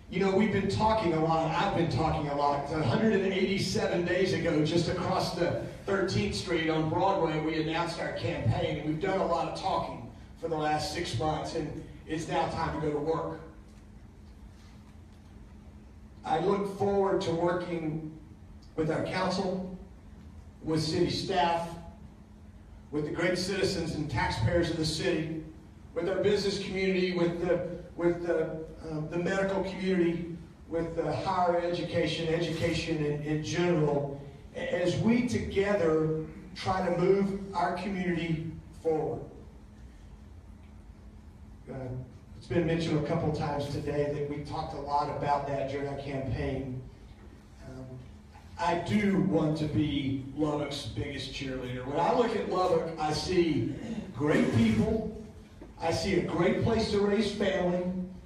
You know, we've been talking a lot. I've been talking a lot. 187 days ago, just across the 13th Street on Broadway, we announced our campaign, and we've done a lot of talking for the last 6 months, and it's now time to go to work. I look forward to working with our council, with city staff, with the great citizens and taxpayers of the city, with our business community, with the medical community, with the higher education in general, as we together try to move our community forward. It's been mentioned a couple times today that we talked a lot about that during our campaign. I do want to be Lubbock's biggest cheerleader. When I look at Lubbock, I see great people. I see a great place to raise family.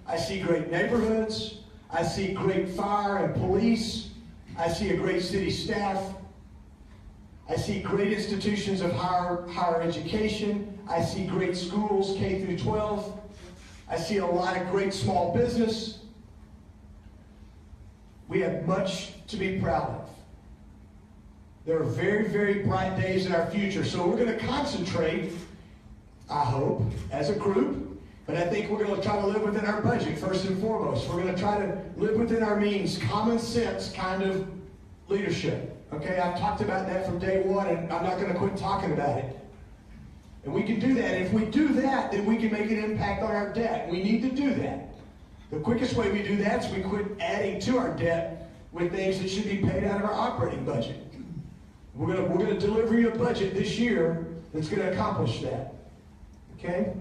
I see great neighborhoods. I see great fire and police. I see a great city staff. I see great institutions of higher education. I see great schools, K through 12. I see a lot of great small business. We have much to be proud of. There are very, very bright days in our future. So we're going to concentrate, I hope, as a group, but I think we're going to try to live within our budget first and foremost. We're going to try to live within our means, common sense kind of leadership. Okay, I've talked about that from day one, and I'm not going to quit talking about it. And we can do that. If we do that, then we can make an impact on our debt. We need to do that. The quickest way we do that is we quit adding to our debt with things that should be paid out of our operating budget. We're going to deliver you a budget this year that's going to accomplish that. Okay?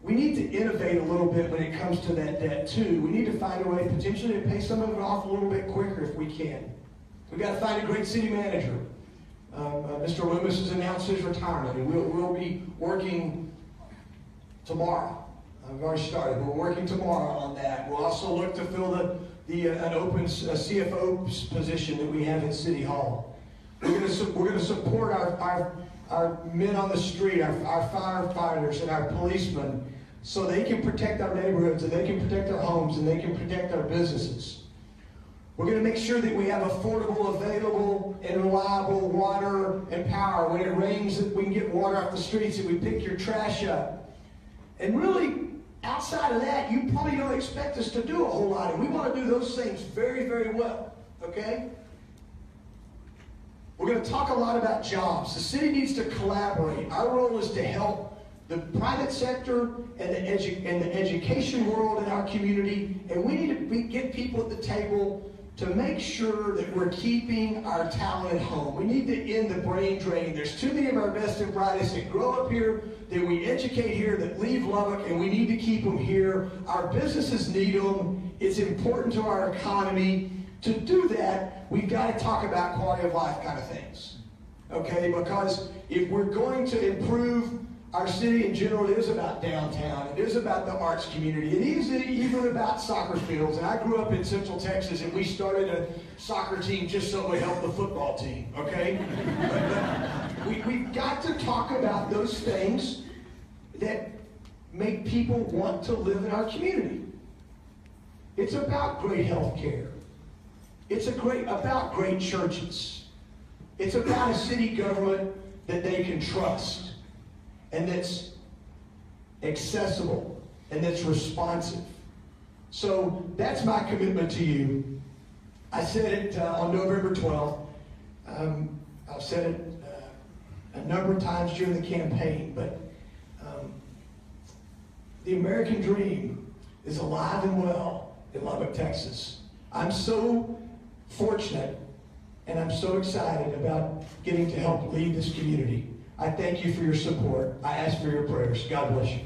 We need to innovate a little bit when it comes to that debt too. We need to find a way potentially to pay some of it off a little bit quicker if we can. We've got to find a great city manager. Mr. Loomis has announced his retirement, and we'll be working tomorrow. I've already started. We're working tomorrow on that. We'll also look to fill an open CFO position that we have at City Hall. We're going to support our men on the street, our firefighters and our policemen, so they can protect our neighborhoods, and they can protect our homes, and they can protect our businesses. We're going to make sure that we have affordable, available, and reliable water and power. When it rains, that we can get water off the streets, and we pick your trash up. And really, outside of that, you probably don't expect us to do a whole lot, and we want to do those things very, very well, okay? We're going to talk a lot about jobs. The city needs to collaborate. Our role is to help the private sector and the education world in our community, and we need to get people at the table to make sure that we're keeping our talent at home. We need to end the brain drain. There's too many of our best and brightest that grow up here, that we educate here, that leave Lubbock, and we need to keep them here. Our businesses need them. It's important to our economy. To do that, we've got to talk about quality of life kind of things, okay? Because if we're going to improve our city in general, it is about downtown. It is about the arts community. It is even about soccer fields. And I grew up in Central Texas, and we started a soccer team just so it would help the football team, okay? But we've got to talk about those things that make people want to live in our community. It's about great health care. It's about great churches. It's about a city government that they can trust, and that's accessible, and that's responsive. So that's my commitment to you. I said it on November 12th. I've said it a number of times during the campaign, but the American dream is alive and well in Lubbock, Texas. I'm so fortunate, and I'm so excited about getting to help lead this community. I thank you for your support. I ask for your prayers. God bless you.